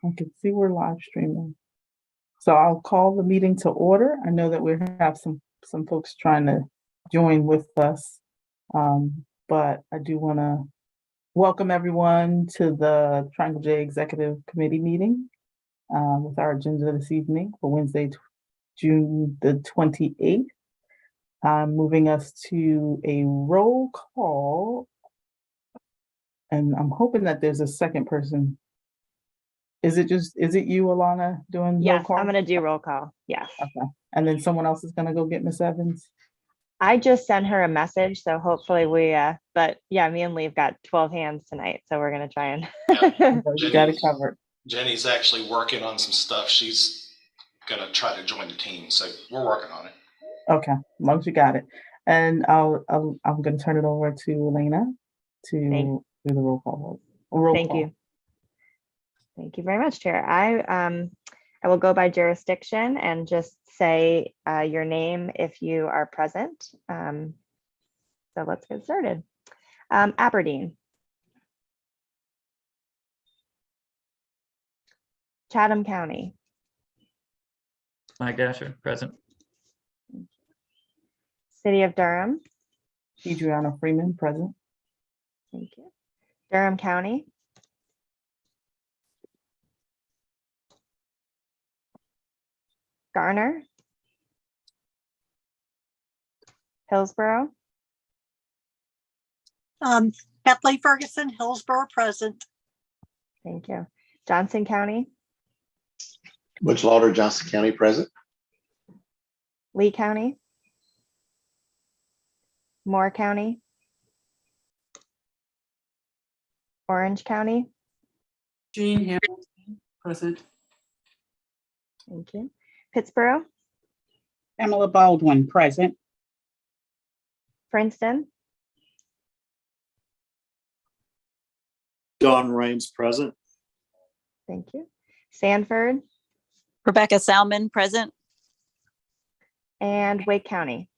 I can see we're live streaming. So I'll call the meeting to order. I know that we have some folks trying to join with us. But I do want to welcome everyone to the Triangle J Executive Committee meeting with our agenda this evening for Wednesday, June the 28th. Moving us to a roll call. And I'm hoping that there's a second person. Is it you, Alana, doing roll Yes, call? I'm gonna do roll call. Yes. Okay. And then someone else is gonna go get Miss Evans? I just sent her a message, so hopefully but yeah, me and Lee have got 12 hands tonight, so we're gonna try and. You got it covered. Jenny's actually working on some stuff. She's gonna try to join the team, so we're working on it. Okay, as long as you got it. And I'm gonna turn it over to Elena to do the roll call. Thank you. Thank you very much, Chair. I will go by jurisdiction and just say your name if you are present. So let's get started. Aberdeen. Chatham County. Mike Dasher, present. City of Durham. Adriana Freeman, present. Thank you. Durham County. Garner. Hillsborough. Kathleen Ferguson, Hillsborough, present. Thank you. Johnson County. Butch Lauder, Johnson County, present. Lee County. Moore County. Orange County. Jean Hamilton, present. Thank you. Pittsburgh. Pamela Baldwin, present. Princeton. Don Raines, present. Thank you. Sanford. Rebecca Salmon, present. And Wake County.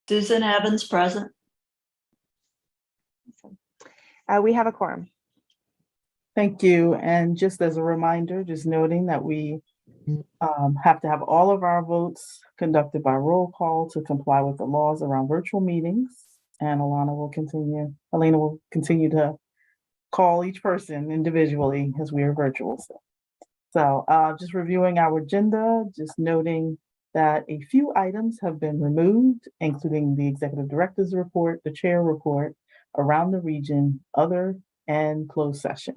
Susan Evans, present. We have a quorum. Thank you. And just as a reminder, just noting that we have to have all of our votes conducted by roll call to comply with the laws around virtual meetings. And Elena will continue to call each person individually as we are virtual. So just reviewing our agenda, just noting that a few items have been removed, including the executive director's report, the chair report, around the region, other, and closed session.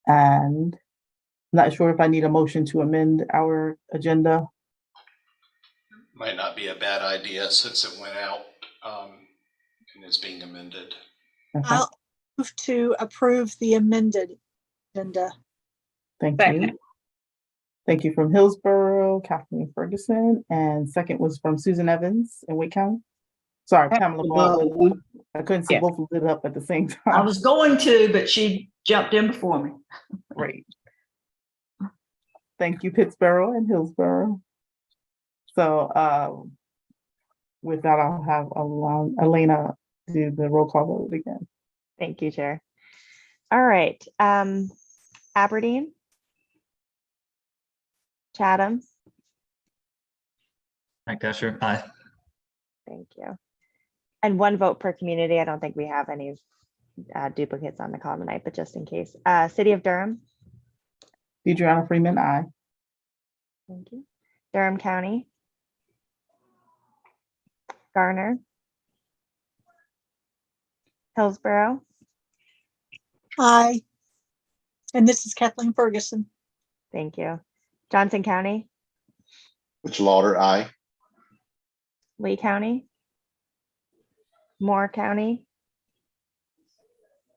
And I'm not sure if I need a motion to amend our agenda. Might not be a bad idea since it went out and is being amended. Okay. I'll move to approve the amended agenda. Thank you. Thank you from Hillsborough, Kathleen Ferguson, and second was from Susan Evans in Wake County. Sorry, Pamela Baldwin. I couldn't see both of them up at the same time. I was going to, but she jumped in before me. Great. Thank you, Pittsburgh and Hillsborough. So with that, I'll have Elena do the roll call vote again. Thank you, Chair. All right. Aberdeen. Chatham. Mike Dasher, aye. Thank you. And one vote per community. I don't think we have any duplicates on the call tonight, but just in case. City of Durham. Adriana Freeman, aye. Thank you. Durham County. Garner. Hillsborough. Aye. And this is Kathleen Ferguson. Thank you. Johnson County. Butch Lauder, aye. Lee County. Moore County.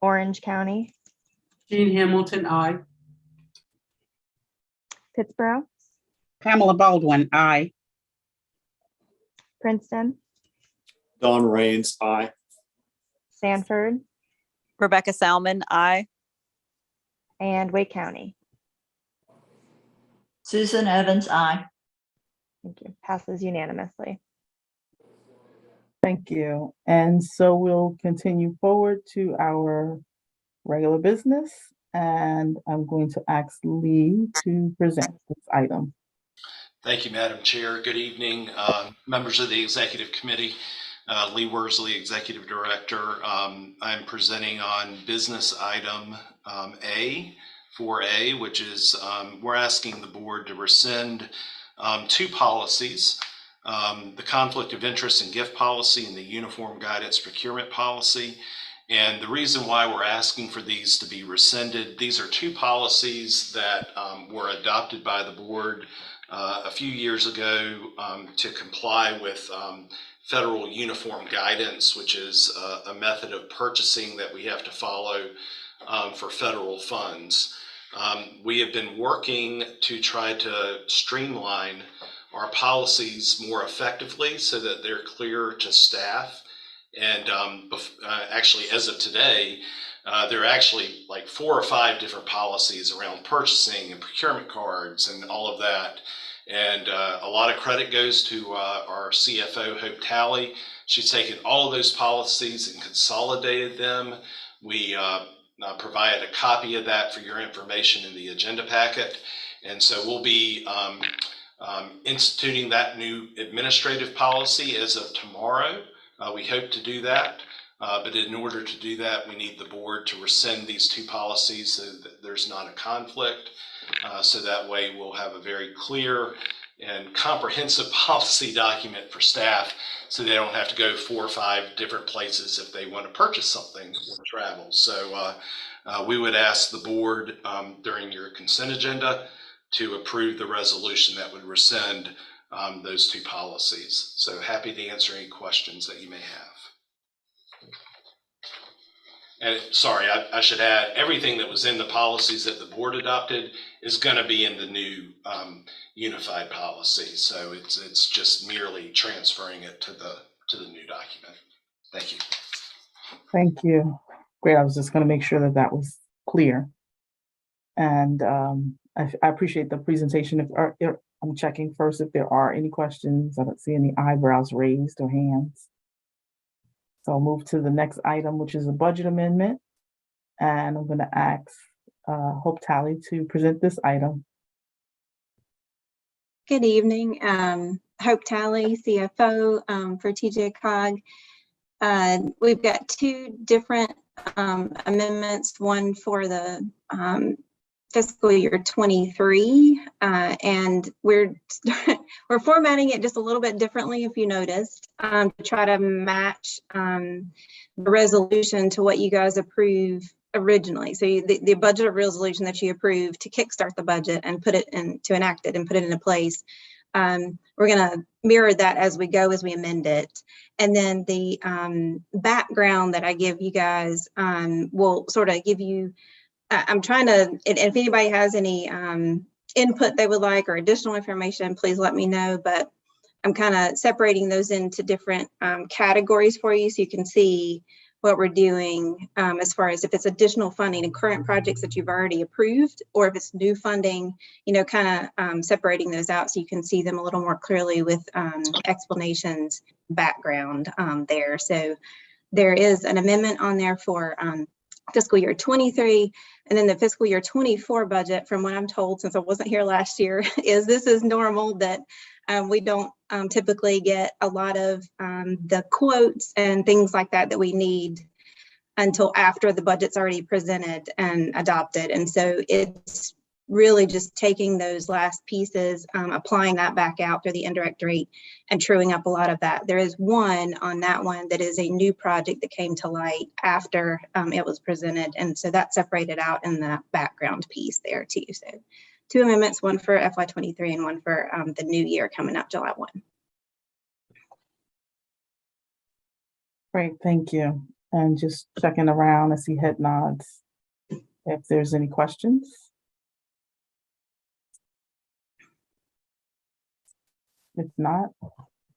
Orange County. Jean Hamilton, aye. Pittsburgh. Pamela Baldwin, aye. Princeton. Don Raines, aye. Sanford. Rebecca Salmon, aye. And Wake County. Susan Evans, aye. Thank you. Passes unanimously. Thank you. And so we'll continue forward to our regular business. and I'm going to ask Lee to present this item. Thank you, Madam Chair. Good evening, members of the Executive Committee. Lee Worsley, Executive Director. I'm presenting on business item A, 4A, which is we're asking the board to rescind two policies, the conflict of interest and gift policy and the uniform guidance procurement policy. And the reason why we're asking for these to be rescinded, these are two policies that were adopted by the board a few years ago to comply with federal uniform guidance, which is a method of purchasing that we have to follow for federal funds. We have been working to try to streamline our policies more effectively so that they're clearer to staff. And actually, as of today, there are actually like 4 or 5 different policies around purchasing and procurement cards and all of that. And a lot of credit goes to our CFO, Hope Talley. She's taken all of those policies and consolidated them. We provided a copy of that for your information in the agenda packet. And so we'll be instituting that new administrative policy as of tomorrow. We hope to do that. But in order to do that, we need the board to rescind these two policies so that there's not a conflict. So that way we'll have a very clear and comprehensive policy document for staff so they don't have to go 4 or 5 different places if they want to purchase something or travel. So we would ask the board during your consent agenda to approve the resolution that would rescind those two policies. So happy to answer any questions that you may have. And sorry, I should add, everything that was in the policies that the board adopted is going to be in the new unified policy. So it's just merely transferring it to the new document. Thank you. Thank you. Great. I was just going to make sure that that was clear. And I appreciate the presentation. I'm checking first if there are any questions. I don't see any eyebrows raised or hands. So I'll move to the next item, which is a budget amendment. And I'm going to ask Hope Talley to present this item. Good evening. Hope Talley, CFO for TJ Cog. We've got 2 different amendments, one for the fiscal year 23, and we're formatting it just a little bit differently, if you noticed, to try to match the resolution to what you guys approved originally. So the budget resolution that you approved to kickstart the budget and put it in, to enact it and put it into place. We're going to mirror that as we go, as we amend it. And then the background that I give you guys will sort of give you, I'm trying to, and if anybody has any input they would like or additional information, please let me know. But I'm kind of separating those into different categories for you so you can see what we're doing as far as if it's additional funding in current projects that you've already approved, or if it's new funding, you know, kind of separating those out so you can see them a little more clearly with explanations, background there. So there is an amendment on there for fiscal year 23, and then the fiscal year 24 budget, from what I'm told, since I wasn't here last year, is this is normal that we don't typically get a lot of the quotes and things like that we need until after the budget's already presented and adopted. And so it's really just taking those last pieces, applying that back out through the indirect rate and truing up a lot of that. There is one on that one that is a new project that came to light after it was presented. And so that's separated out in the background piece there too. So 2 amendments, one for FY23 and one for the new year coming up July 1. Great, thank you. And just checking around, I see head nods. If there's any questions. If not,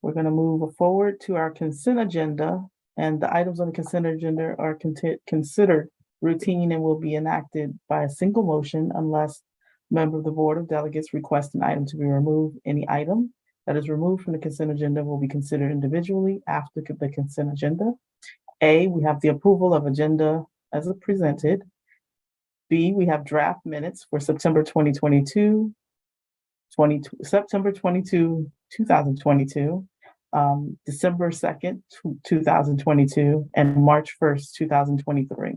we're going to move forward to our consent agenda, and the items on the consent agenda are considered routine and will be enacted by a single motion unless a member of the Board of Delegates requests an item to be removed. Any item that is removed from the consent agenda will be considered individually after the consent agenda. A, we have the approval of agenda as presented. B, we have draft minutes for September 2022, September 22, 2022, December 2nd, 2022, and March 1st, 2023.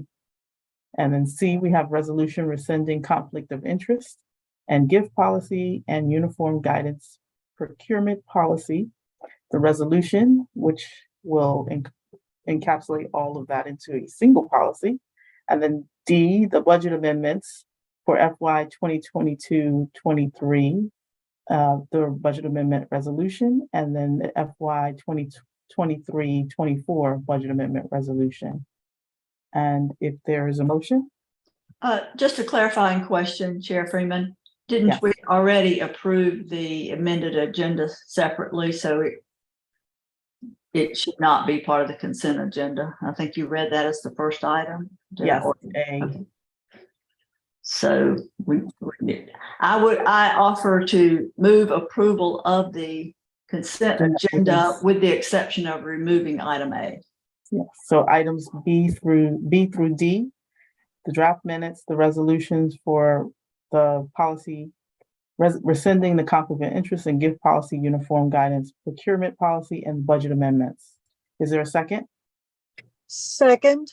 And then C, we have resolution rescinding conflict of interest and gift policy and uniform guidance procurement policy. The resolution, which will encapsulate all of that into a single policy. And then D, the budget amendments for FY 2022-23, the budget amendment resolution, and then the FY 2023-24 budget amendment resolution. And if there is a motion, Just a clarifying question, Chair Freeman. Yes. Didn't we already approve the amended agenda separately? So it should not be part of the consent agenda. I think you read that as the first item. yes, Okay. So I offer to move approval of the consent agenda with the exception of removing item A. yes. So items B through D, the draft minutes, the resolutions for the policy, rescinding the conflict of interest and gift policy, uniform guidance, procurement policy, and budget amendments. Is there a second? Second,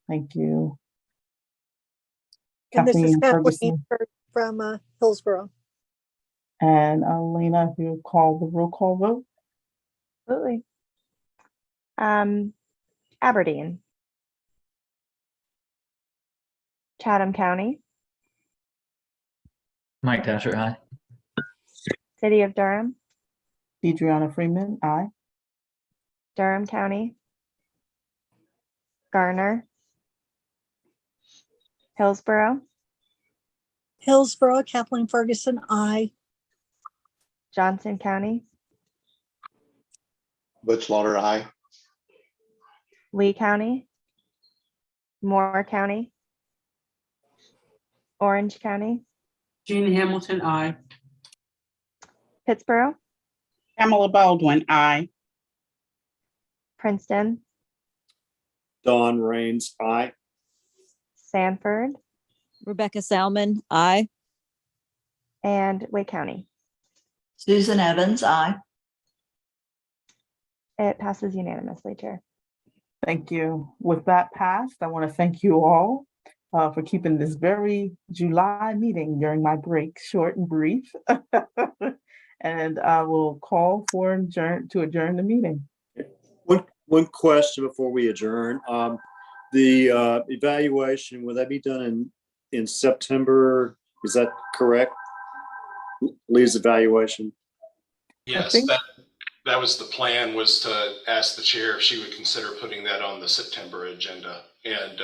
Thank you. and this is Kathleen Kathleen from Hillsborough. And Elena, if you call the roll call vote. Absolutely. Aberdeen. Chatham County, Mike Dasher, aye. City of Durham, Adriana Freeman, aye. Durham County, Garner, Hillsborough, Hillsborough, Kathleen Ferguson, I. Johnson County, Butch Lauder, aye. Lee County, Moore County, Orange County, Gene Hamilton, I. Pittsboro, Pamela Baldwin, I. Princeton, Don Raines, aye. Sanford, Rebecca Salmon, aye. and Wake County. Susan Evans, I. It passes unanimously, Chair. Thank you. With that passed, I want to thank you all for keeping this very July meeting during my break short and brief. And I will call for to adjourn the meeting. One question before we adjourn. The evaluation, will that be done in September? Is that correct? Lee's evaluation? Yes, think- that was the plan, was to ask the chair if she would consider putting that on the September agenda. And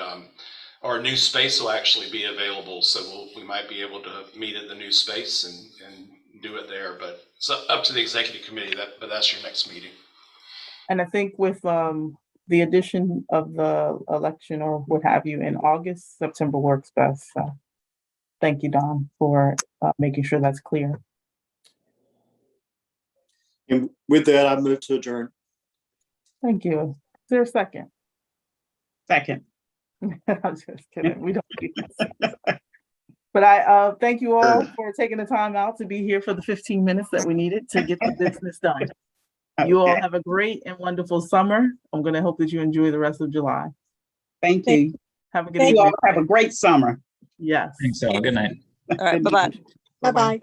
our new space will actually be available, so we might be able to meet at the new space and do it there. But it's up to the executive committee, but that's your next meeting. And I think with the addition of the election or what have you in August, September works best. So thank you, Don, for making sure that's clear. And with that, I move to adjourn. Thank you. Is there a second? Second. I'm just kidding. We don't do this. But I thank you all for taking the time out to be here for the 15 minutes that we needed to get the business done. You all Okay. have a great and wonderful summer. I'm going to hope that you enjoy the rest of July. Thank you. Have a good You evening. all have a great summer. Yes. Thanks all. Good night. All right, bye-bye. Bye-bye.